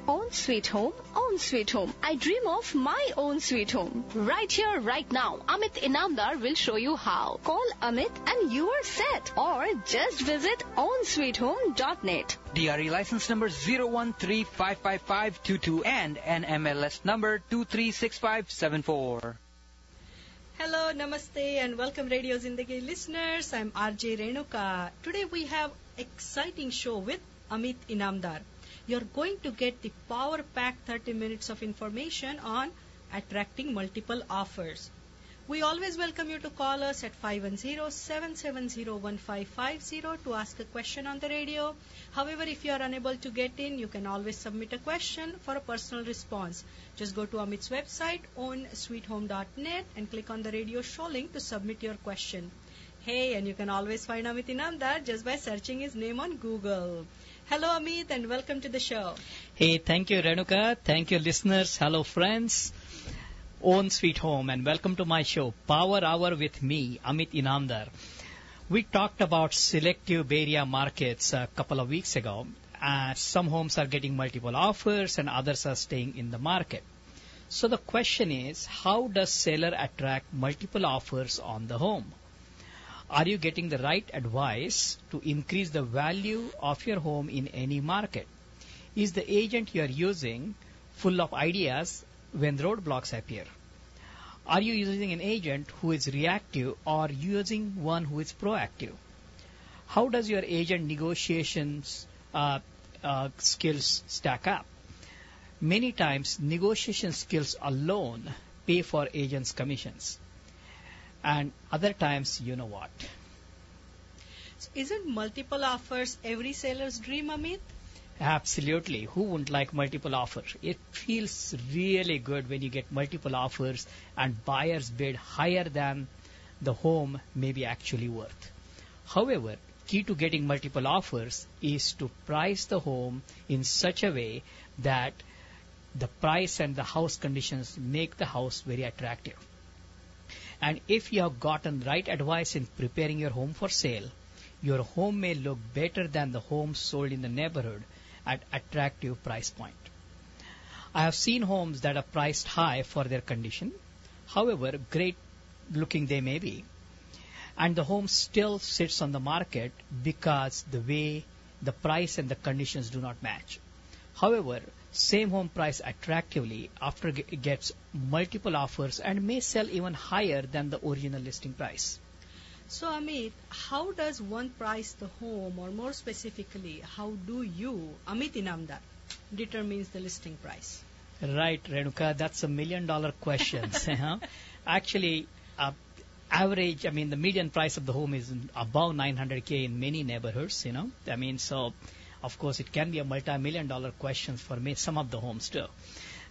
Own sweet home, own sweet home. I dream of my own sweet home. Right here, right now, Amit Inamdar will show you how. Call Amit and you are set. Or just visit ownsweethome.net. DRE license number 013555522 and NMLS number 236574. Hello, namaste, and welcome Radio Zindagi listeners. I'm RJ Renuka. Today we have exciting show with Amit Inamdar. You're going to get the power-packed 30 minutes of information on attracting multiple offers. We always welcome you to call us at 510-770-1550 to ask a question on the radio. However, if you are unable to get in, you can always submit a question for a personal response. Just go to Amit's website, ownsweethome.net, and click on the radio show link to submit your question. Hey, and you can always find Amit Inamdar just by searching his name on Google. Hello, Amit, and welcome to the show. Hey, thank you, Renuka. Thank you, listeners. Hello, friends. Own Sweet Home, and welcome to my show, Power Hour with me, Amit Inamdar. We talked about selective area markets a couple of weeks ago. Some homes are getting multiple offers and others are staying in the market. So the question is, how does seller attract multiple offers on the home? Are you getting the right advice to increase the value of your home in any market? Is the agent you are using full of ideas when roadblocks appear? Are you using an agent who is reactive or using one who is proactive? How does your agent negotiations skills stack up? Many times, negotiation skills alone pay for agents' commissions. And other times, you know what? So isn't multiple offers every seller's dream, Amit? Absolutely. Who wouldn't like multiple offers? It feels really good when you get multiple offers and buyers bid higher than the home may be actually worth. However, key to getting multiple offers is to price the home in such a way that the price and the house conditions make the house very attractive. And if you have gotten right advice in preparing your home for sale, your home may look better than the homes sold in the neighborhood at attractive price point. I have seen homes that are priced high for their condition, however great looking they may be, and the home still sits on the market because the way the price and the conditions do not match. However, same home price attractively after it gets multiple offers and may sell even higher than the original listing price. So, Amit, how does one price the home, or more specifically, how do you, Amit Inamdar, determines the listing price? Right, Renuka, that's $1 million question. Actually, the median price of the home is above 900K in many neighborhoods, so of course it can be a multi-million-dollar question for me, some of the homes too,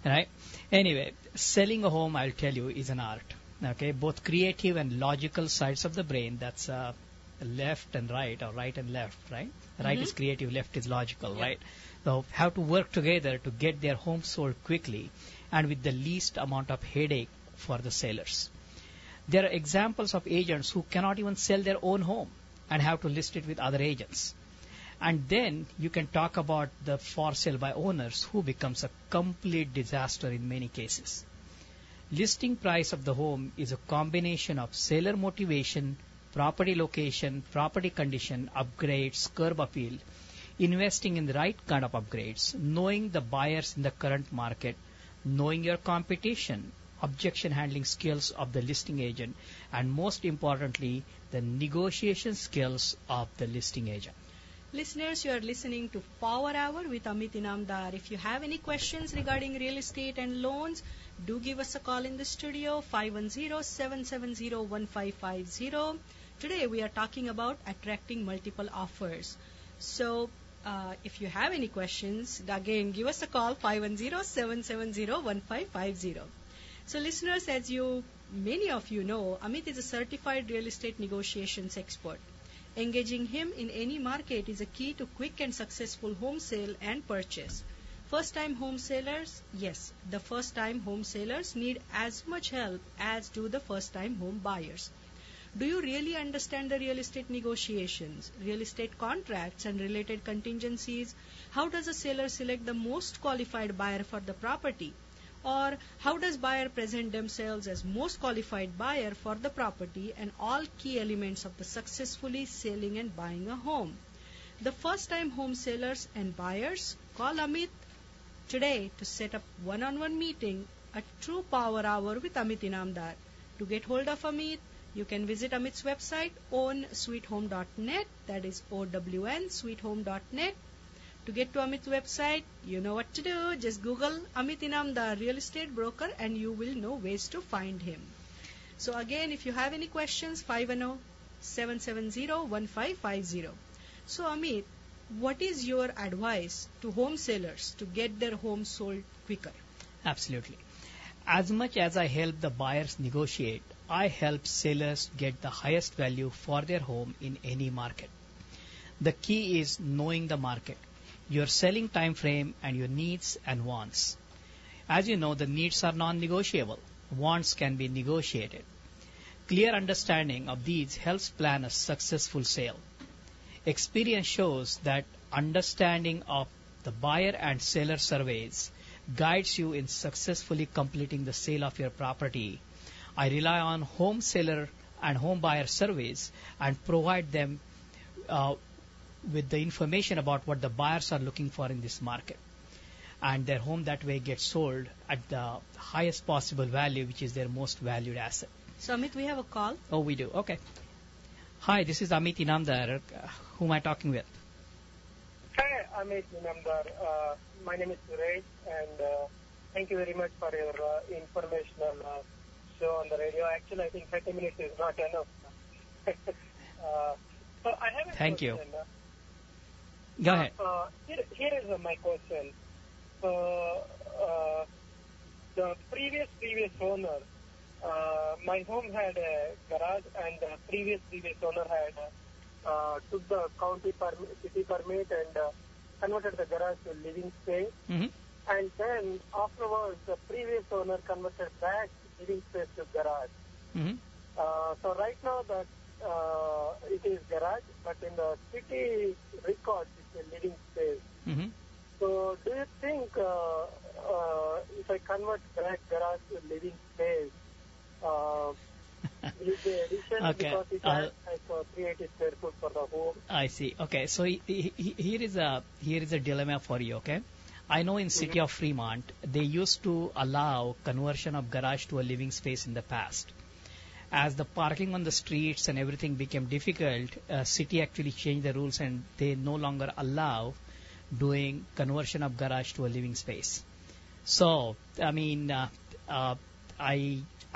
right? Anyway, selling a home, I'll tell you, is an art. Okay, both creative and logical sides of the brain, that's left and right, or right and left, right? Right is creative, left is logical, right? So have to work together to get their home sold quickly and with the least amount of headache for the sellers. There are examples of agents who cannot even sell their own home and have to list it with other agents. And then you can talk about the for sale by owners who becomes a complete disaster in many cases. Listing price of the home is a combination of seller motivation, property location, property condition, upgrades, curb appeal, investing in the right kind of upgrades, knowing the buyers in the current market, knowing your competition, objection handling skills of the listing agent, and most importantly, the negotiation skills of the listing agent. Listeners, you are listening to Power Hour with Amit Inamdar. If you have any questions regarding real estate and loans, do give us a call in the studio, 510-770-1550. Today we are talking about attracting multiple offers. So, if you have any questions, again, give us a call, 510-770-1550. So, listeners, as many of you know, Amit is a certified real estate negotiations expert. Engaging him in any market is a key to quick and successful home sale and purchase. First-time home sellers, yes, the first-time home sellers need as much help as do the first-time home buyers. Do you really understand the real estate negotiations, real estate contracts, and related contingencies? How does a seller select the most qualified buyer for the property? Or how does buyer present themselves as most qualified buyer for the property and all key elements of the successfully selling and buying a home? The first-time home sellers and buyers, call Amit today to set up one-on-one meeting, a true power hour with Amit Inamdar. To get hold of Amit, you can visit Amit's website ownsweethome.net, that is OWN, sweethome.net. To get to Amit's website, you know what to do. Just Google Amit Inamdar, real estate broker, and you will know ways to find him. So again, if you have any questions, 510-770-1550. So Amit, what is your advice to home sellers to get their home sold quicker? Absolutely. As much as I help the buyers negotiate, I help sellers get the highest value for their home in any market. The key is knowing the market, your selling time frame, and your needs and wants. As you know, the needs are non-negotiable. Wants can be negotiated. Clear understanding of these helps plan a successful sale. Experience shows that understanding of the buyer and seller surveys guides you in successfully completing the sale of your property. I rely on home seller and home buyer surveys and provide them with the information about what the buyers are looking for in this market. And their home that way gets sold at the highest possible value, which is their most valued asset. So Amit, we have a call. Oh, we do. Okay. Hi, this is Amit Inamdar. Who am I talking with? Hi, Amit Inamdar. My name is Suresh, and thank you very much for your informational show on the radio. Actually, I think 30 minutes is not enough. So I have a Thank question. you. Go ahead. Here is my question. The previous owner, my home had a garage, and the previous owner had took the city permit and converted the garage to living space. Mm-hmm. And then afterwards, the previous owner converted back living space to garage. Mm-hmm. So right now that it is garage, but in the city records it's a living space. Mm-hmm. So do you think if I convert back garage to living space, is the addition Okay. because it has like 380 square foot for the home? I see. Okay, so here is a dilemma for you. Okay, I know in city of Fremont they used to allow conversion of garage to a living space in the past. As the parking on the streets and everything became difficult, city actually changed the rules and they no longer allow doing conversion of garage to a living space. So, I mean,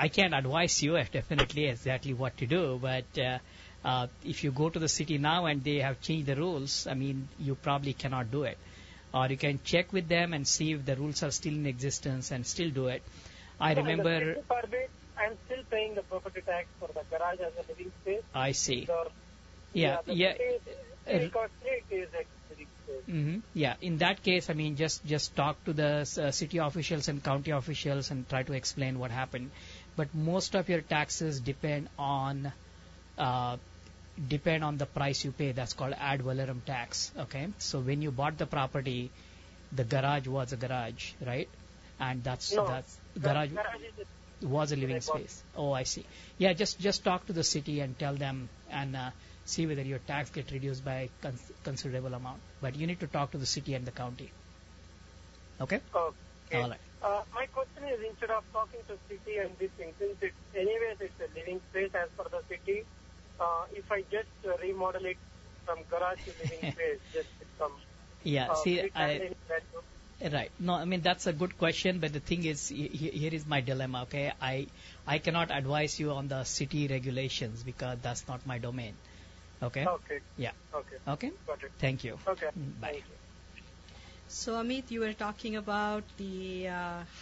I can't advise you definitely exactly what to do, but if you go to the city now and they have changed the rules, I mean, you probably cannot do it. Or you can check with them and see if the rules are still in existence and still do it. I remember. And the city permit, I'm still paying the property tax for the garage as a living space. I see. So, Yeah. City record it is a living space. Mm-hmm. Yeah, in that case, I mean, just talk to the city officials and county officials and try to explain what happened. But most of your taxes depend on the price you pay. That's called ad valorem tax. Okay, so when you bought the property, the garage was a garage, right? And that's garage was a living space. Oh, I see. Yeah, just talk to the city and tell them and see whether your tax get reduced by considerable amount. But you need to talk to the city and the county. Okay? Okay. All right. My question is, instead of talking to city and this thing, since it's a living space as per the city, if I just remodel it from garage to living space, just with some... Yeah, right. No, I mean, that's a good question, but the thing is, here is my dilemma, okay? I cannot advise you on the city regulations because that's not my domain. Okay? Okay. Yeah. Okay. Okay? Got it. Thank you. Okay. Bye. Thank you. So Amit, you were talking about the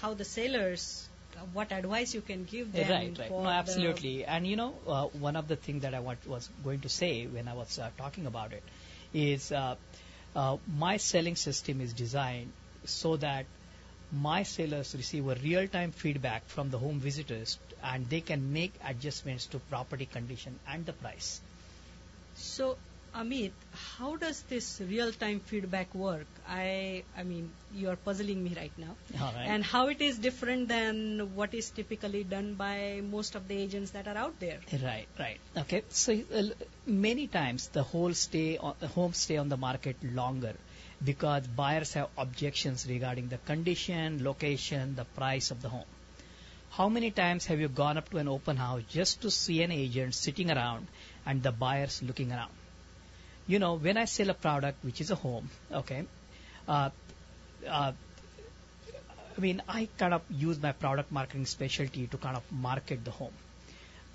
how the sellers, what advice you can give them. Right. For No, absolutely. And you know, one of the things that I was going to say when I was talking about it is my selling system is designed so that my sellers receive a real-time feedback from the home visitors, and they can make adjustments to property condition and the price. So, Amit, how does this real-time feedback work? I mean, you are puzzling me right now. All right. And how it is different than what is typically done by most of the agents that are out there? Right. Okay. So many times the homes stay on the market longer because buyers have objections regarding the condition, location, the price of the home. How many times have you gone up to an open house just to see an agent sitting around and the buyers looking around? You know, when I sell a product which is a home, okay, I mean, I kind of use my product marketing specialty to kind of market the home.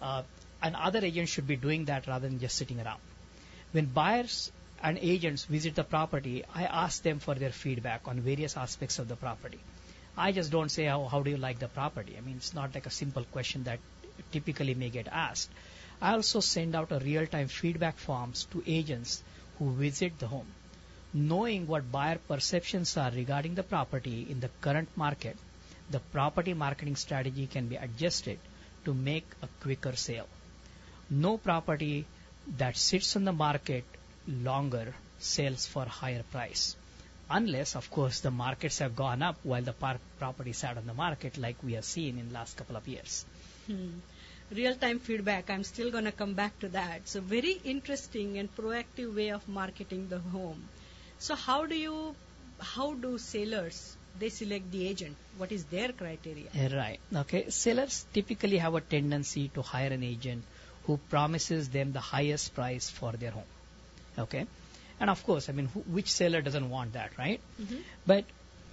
And other agents should be doing that rather than just sitting around. When buyers and agents visit the property, I ask them for their feedback on various aspects of the property. I just don't say, how do you like the property? I mean, it's not like a simple question that typically may get asked. I also send out a real-time feedback forms to agents who visit the home. Knowing what buyer perceptions are regarding the property in the current market, the property marketing strategy can be adjusted to make a quicker sale. No property that sits on the market longer sells for higher price. Unless, of course, the markets have gone up while the property sat on the market like we have seen in the last couple of years. Real-time feedback, I'm still going to come back to that. So very interesting and proactive way of marketing the home. So how do sellers, they select the agent? What is their criteria? Right. Okay. Sellers typically have a tendency to hire an agent who promises them the highest price for their home. Okay. And of course, I mean, which seller doesn't want that, right? Mm-hmm. But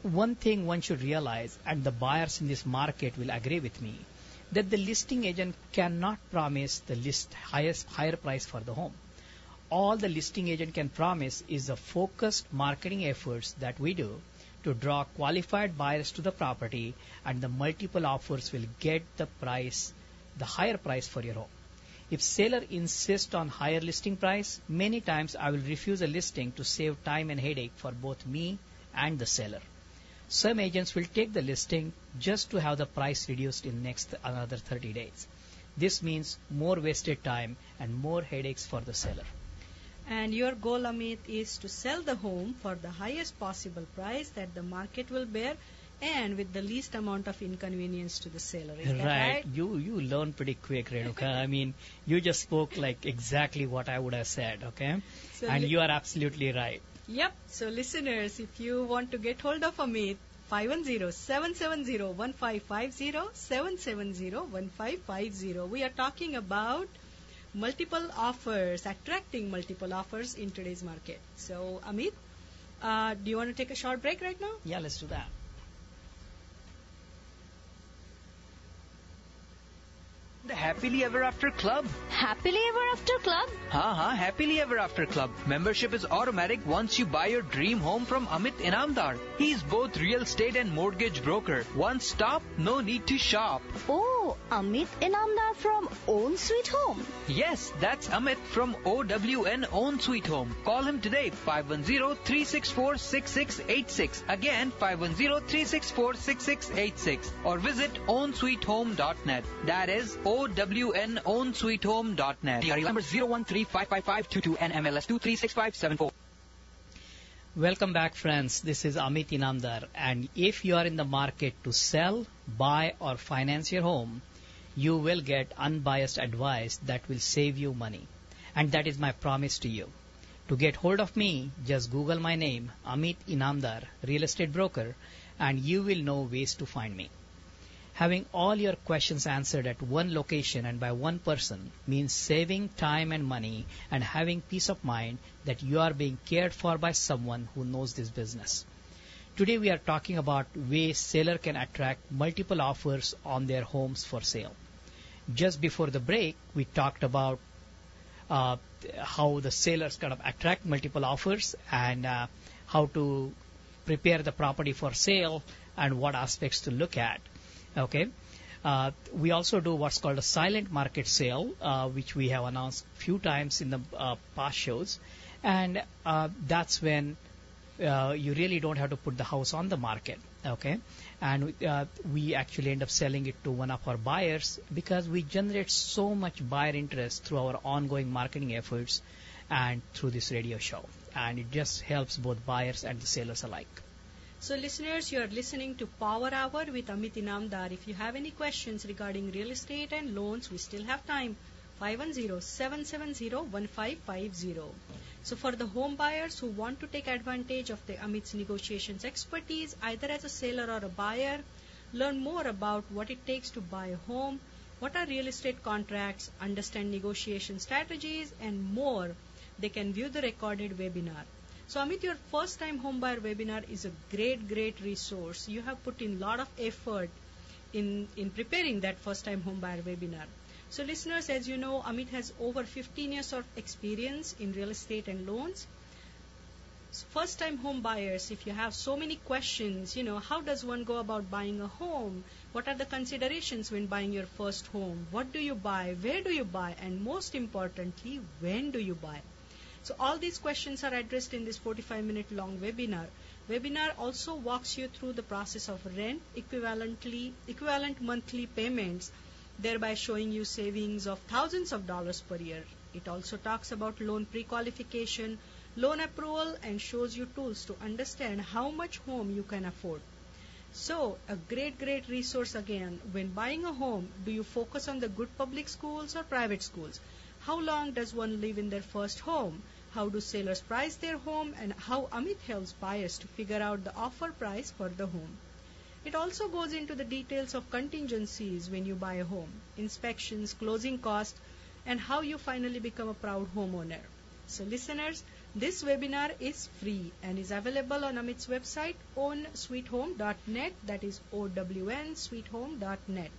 one thing one should realize, and the buyers in this market will agree with me, that the listing agent cannot promise the higher price for the home. All the listing agent can promise is the focused marketing efforts that we do to draw qualified buyers to the property, and the multiple offers will get the higher price for your home. If seller insists on higher listing price, many times I will refuse a listing to save time and headache for both me and the seller. Some agents will take the listing just to have the price reduced in another 30 days. This means more wasted time and more headaches for the seller. And your goal, Amit, is to sell the home for the highest possible price that the market will bear and with the least amount of inconvenience to the seller. Is that right? You learn pretty quick, Renuka. I mean, you just spoke like exactly what I would have said, okay? So and you are absolutely right. Yep. So listeners, if you want to get hold of Amit, 510-770-1550, 770-1550. We are talking about multiple offers, attracting multiple offers in today's market. So, Amit, do you want to take a short break right now? Yeah, let's do that. The Happily Ever After Club. Happily Ever After Club? Happily Ever After Club. Membership is automatic once you buy your dream home from Amit Inamdar. He's both real estate and mortgage broker. One stop, no need to shop. Oh, Amit Inamdar from Own Sweet Home. Yes, that's Amit from OWN Own Sweet Home. Call him today, 510-364-6686. Again, 510-364-6686. Or visit ownsweethome.net. That is ownsweethome.net. DRE number 0135552 NMLS 236574. Welcome back, friends. This is Amit Inamdar, and if you are in the market to sell, buy, or finance your home, you will get unbiased advice that will save you money. And that is my promise to you. To get hold of me, just Google my name, Amit Inamdar, real estate broker, and you will know ways to find me. Having all your questions answered at one location and by one person means saving time and money and having peace of mind that you are being cared for by someone who knows this business. Today we are talking about ways seller can attract multiple offers on their homes for sale. Just before the break, we talked about how the sellers kind of attract multiple offers and how to prepare the property for sale and what aspects to look at. Okay. We also do what's called a silent market sale, which we have announced a few times in the past shows. And that's when you really don't have to put the house on the market, okay? And we actually end up selling it to one of our buyers because we generate so much buyer interest through our ongoing marketing efforts and through this radio show. And it just helps both buyers and the sellers alike. So listeners, you are listening to Power Hour with Amit Inamdar. If you have any questions regarding real estate and loans, we still have time. 510-770-1550. So for the home buyers who want to take advantage of the Amit's negotiations expertise, either as a seller or a buyer, learn more about what it takes to buy a home, what are real estate contracts, understand negotiation strategies, and more, they can view the recorded webinar. So Amit, your first time home buyer webinar is a great resource. You have put in a lot of effort in preparing that first time home buyer webinar. So listeners, as you know, Amit has over 15 years of experience in real estate and loans. So first time home buyers, if you have so many questions, how does one go about buying a home? What are the considerations when buying your first home? What do you buy? Where do you buy? And most importantly, when do you buy? So all these questions are addressed in this 45-minute long webinar. Webinar also walks you through the process of rent, equivalent monthly payments, thereby showing you savings of thousands of dollars per year. It also talks about loan pre-qualification, loan approval, and shows you tools to understand how much home you can afford. So, a great resource again. When buying a home, do you focus on the good public schools or private schools? How long does one live in their first home? How do sellers price their home? And how Amit helps buyers to figure out the offer price for the home. It also goes into the details of contingencies when you buy a home, inspections, closing costs, and how you finally become a proud homeowner. So listeners, this webinar is free and is available on Amit's website ownsweethome.net, that is OWN-sweethome.net.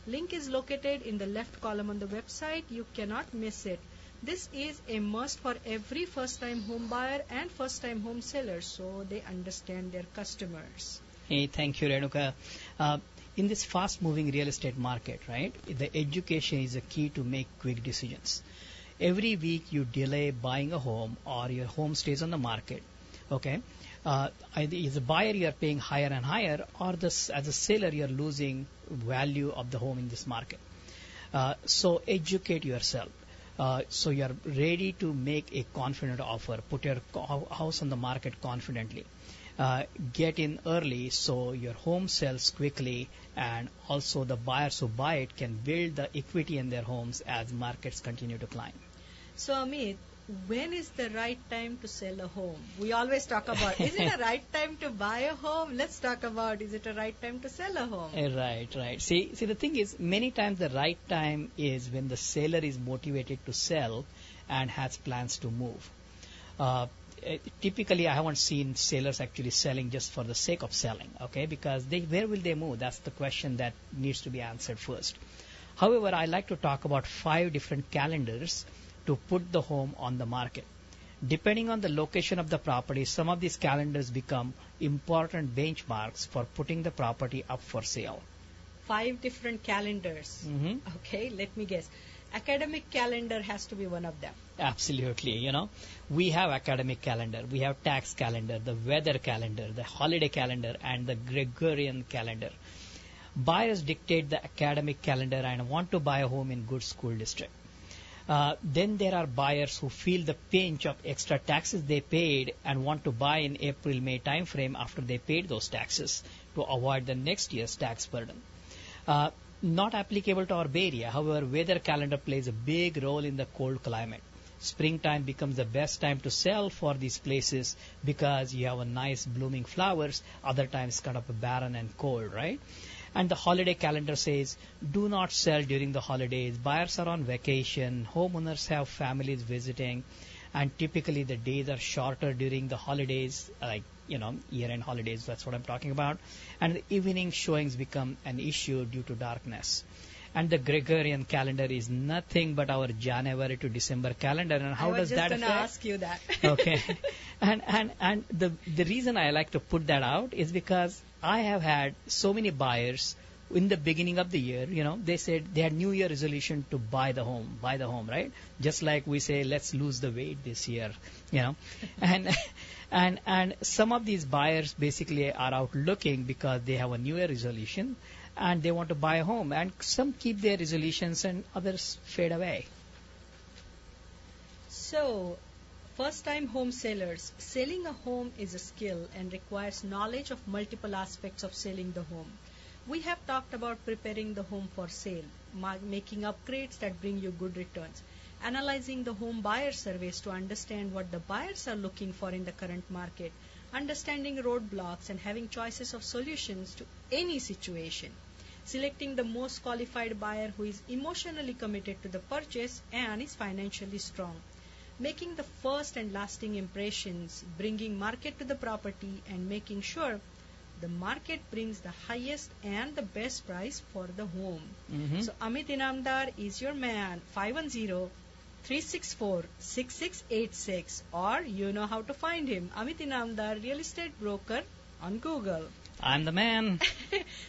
Link is located in the left column on the website. You cannot miss it. This is a must for every first-time home buyer and first-time home seller, so they understand their customers. Hey, thank you, Renuka. In this fast-moving real estate market, right, the education is a key to make quick decisions. Every week you delay buying a home or your home stays on the market, okay? As a buyer, you are paying higher and higher, or as a seller, you are losing value of the home in this market. So educate yourself. So you are ready to make a confident offer. Put your house on the market confidently. Get in early so your home sells quickly, and also the buyers who buy it can build the equity in their homes as markets continue to climb. So Amit, when is the right time to sell a home? We always talk about, is it a right time to buy a home? Let's talk about, is it a right time to sell a home? Right. See, the thing is, many times the right time is when the seller is motivated to sell and has plans to move. Typically, I haven't seen sellers actually selling just for the sake of selling, okay? Because where will they move? That's the question that needs to be answered first. However, I like to talk about 5 different calendars to put the home on the market. Depending on the location of the property, some of these calendars become important benchmarks for putting the property up for sale. 5 different calendars. Mm-hmm. Okay, let me guess. Academic calendar has to be one of them. Absolutely. We have academic calendar, we have tax calendar, the weather calendar, the holiday calendar, and the Gregorian calendar. Buyers dictate the academic calendar and want to buy a home in good school district. Then there are buyers who feel the pinch of extra taxes they paid and want to buy in April-May timeframe after they paid those taxes to avoid the next year's tax burden. Not applicable to our Bay Area. However, weather calendar plays a big role in the cold climate. Springtime becomes the best time to sell for these places because you have a nice blooming flowers. Other times kind of barren and cold, right? And the holiday calendar says, do not sell during the holidays. Buyers are on vacation. Homeowners have families visiting. And typically the days are shorter during the holidays, like, year-end holidays. That's what I'm talking about. And the evening showings become an issue due to darkness. And the Gregorian calendar is nothing but our January to December calendar. And how does that affect? I was just going to ask you that. Okay. And the reason I like to put that out is because I have had so many buyers in the beginning of the year, they said they had New Year resolution to buy the home, right? Just like we say, let's lose the weight this year. you know, and and some of these buyers basically are out looking because they have a New Year resolution and they want to buy a home, and some keep their resolutions and others fade away. So, first-time home sellers, selling a home is a skill and requires knowledge of multiple aspects of selling the home. We have talked about preparing the home for sale, making upgrades that bring you good returns, analyzing the home buyer surveys to understand what the buyers are looking for in the current market, understanding roadblocks and having choices of solutions to any situation, selecting the most qualified buyer who is emotionally committed to the purchase and is financially strong, making the first and lasting impressions, bringing market to the property, and making sure the market brings the highest and the best price for the home. So Amit Inamdar is your man. 510-364-6686, or you know how to find him. Amit Inamdar, real estate broker on Google. I'm the man.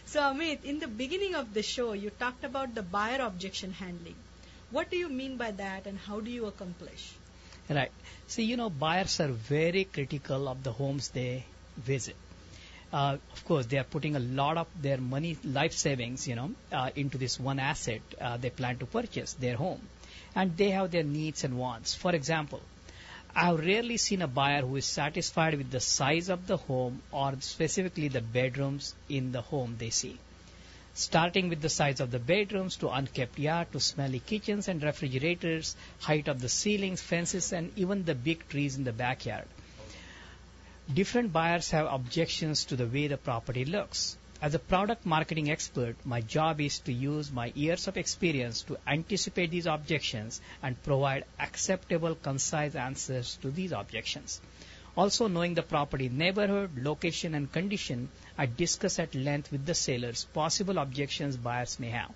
So Amit, in the beginning of the show, you talked about the buyer objection handling. What do you mean by that, and how do you accomplish? Right. So, buyers are very critical of the homes they visit. Of course, they are putting a lot of their money, life savings, into this one asset they plan to purchase, their home. And they have their needs and wants. For example, I've rarely seen a buyer who is satisfied with the size of the home or specifically the bedrooms in the home they see. Starting with the size of the bedrooms to unkept yard to smelly kitchens and refrigerators, height of the ceilings, fences, and even the big trees in the backyard. Different buyers have objections to the way the property looks. As a product marketing expert, my job is to use my years of experience to anticipate these objections and provide acceptable, concise answers to these objections. Also, knowing the property neighborhood, location, and condition, I discuss at length with the sellers possible objections buyers may have.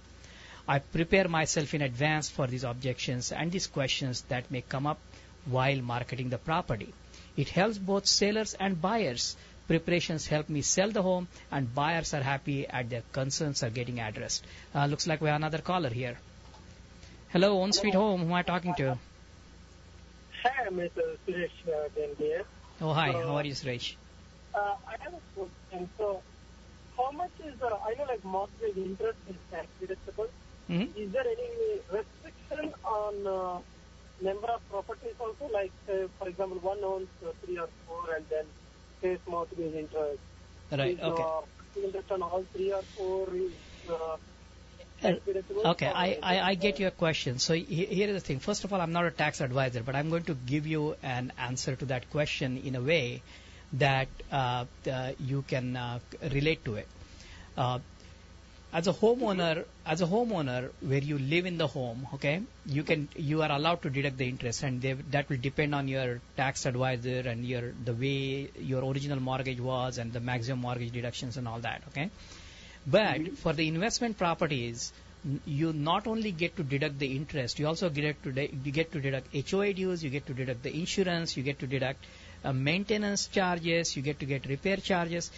I prepare myself in advance for these objections and these questions that may come up while marketing the property. It helps both sellers and buyers. Preparations help me sell the home, and buyers are happy at their concerns are getting addressed. Looks like we have another caller here. Hello, Own Sweet Home. Who am I talking to? Hi, Mr. Suresh here. Oh, hi. How are you, Suresh? I have a question. So, how much is I know like mortgage interest is tax deductible. Is there any restriction on number of properties also? Like, for example, one owns 3 or 4 and then pays mortgage interest. Right, okay. Interest on all 3 or 4 is okay, I get your question. So here is the thing. First of all, I'm not a tax advisor, but I'm going to give you an answer to that question in a way that you can relate to it. As a homeowner, where you live in the home, okay, you are allowed to deduct the interest, and that will depend on your tax advisor and the way your original mortgage was and the maximum mortgage deductions and all that, okay. But for the investment properties, you not only get to deduct the interest, you also get to deduct HOA dues, you get to deduct the insurance, you get to deduct maintenance charges, you get repair charges,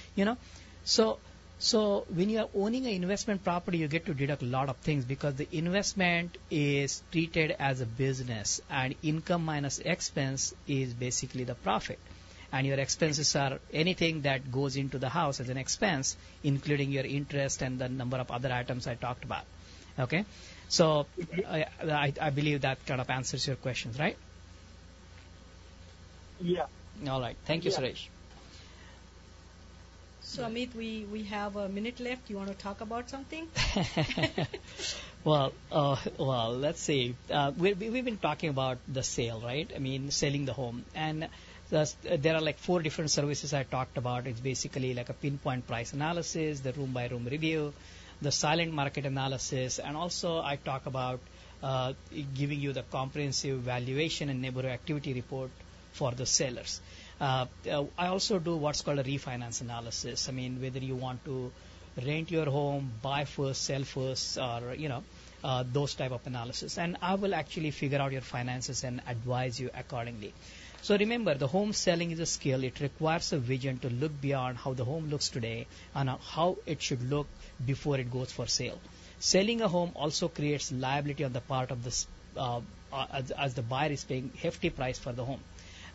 So when you are owning an investment property, you get to deduct a lot of things because the investment is treated as a business, and income minus expense is basically the profit. And your expenses are anything that goes into the house as an expense, including your interest and the number of other items I talked about. Okay? So I believe that kind of answers your questions, right? Yeah. All right. Thank you, Suresh. So Amit, we have a minute left. You want to talk about something? Well, let's see. We've been talking about the sale, right? I mean, selling the home. And there are like 4 different services I talked about. It's basically like a pinpoint price analysis, the room-by-room review, the silent market analysis, and also I talk about giving you the comprehensive valuation and neighborhood activity report for the sellers. I also do what's called a refinance analysis. I mean, whether you want to rent your home, buy first, sell first, or, those type of analysis. And I will actually figure out your finances and advise you accordingly. So remember, the home selling is a skill. It requires a vision to look beyond how the home looks today and how it should look before it goes for sale. Selling a home also creates liability on the part of the as the buyer is paying hefty price for the home.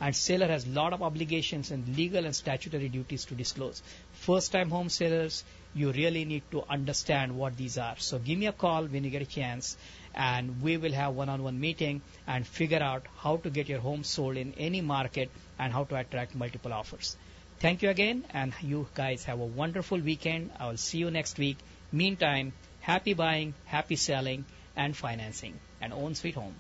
and seller has a lot of obligations and legal and statutory duties to disclose. First-time home sellers, you really need to understand what these are. So give me a call when you get a chance, and we will have one-on-one meeting and figure out how to get your home sold in any market and how to attract multiple offers. Thank you again, and you guys have a wonderful weekend. I will see you next week. Meantime, happy buying, happy selling, and financing, and own sweet home.